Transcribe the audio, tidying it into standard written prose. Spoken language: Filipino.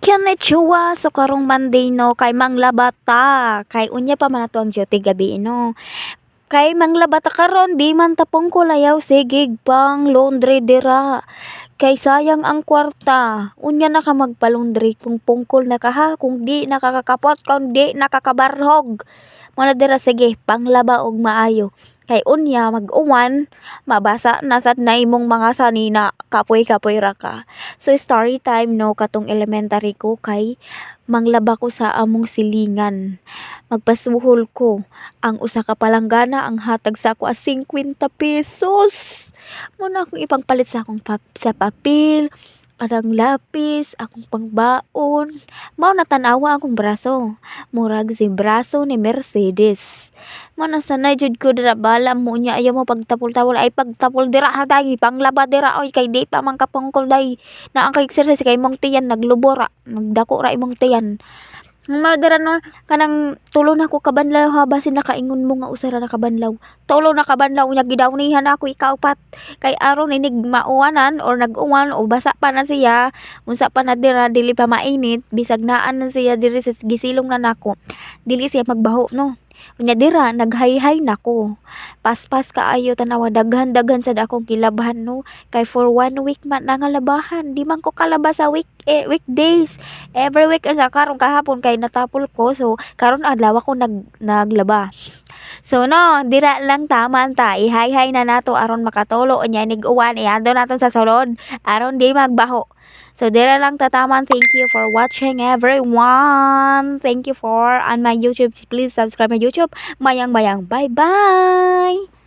Konnichiwa, so karong Monday no, kay manglabata, kay unya pa man ato ang duty gabi no. Kay manglabata karon di man tapong kulayaw sigig pang laundry dira. Kay sayang ang kwarta. Unya na ka magpa-laundry kung pungkol na ka ha, kung di nakakakapot, kung di nakakabarhog. Muna dira sige, panglaba og maayo. Kay unya mag-uwan, mabasa na sad na imong mga sanina, kapoy-kapoy ra ka. So story time no katong elementary ko kay manglaba ko sa among silingan. Magpasuhol ko. Ang usa ka palanggana ang hatag sa ako as 50 pesos. Muna akong ipangpalit sa akong sa papel, arang lapis, akong pangbaon. Mao na tan-awa akong braso. Murag si braso ni Mercedes. Mao na sanay jud ko dira bala mo nya ayaw mo pagtapol-tapol ay pagtapol dira ha dai panglaba dira oy kay di pa man kapungkol dai. Na ang ka-exercise kay imong tiyan naglubora, nagdako ra imong tiyan. Mao dira no kanang tulo na ko kabanlaw ha basin nakaingon mo nga usa ra nakabanlaw. Tulo na kabanlaw nya gidawnihan ako ikaupat. Kay aron inig mauwanan or nag-uwan o basa pa na siya, unsa pa na dira dili pa mainit, bisag naan na siya diri sa gisilong na nako. Dili siya magbaho no. Unya dira naghayhay nako. Paspas kaayo tanawa daghan-daghan sad akong kilabhan no. Kay for 1 week man nangalabahan, di man ko kalaba sa weekdays. Every week sa karon kahapon kay natapol ko so karon adlaw ako naglaba. So no, dira lang taman ta ihayhay na nato aron makatulo unya nig uwan iadto naton sa sulod aron di magbaho. So dira lang tataman. Thank you for watching everyone. Thank you for on my YouTube. Please subscribe my YouTube. Mayang bayang. Bye bye.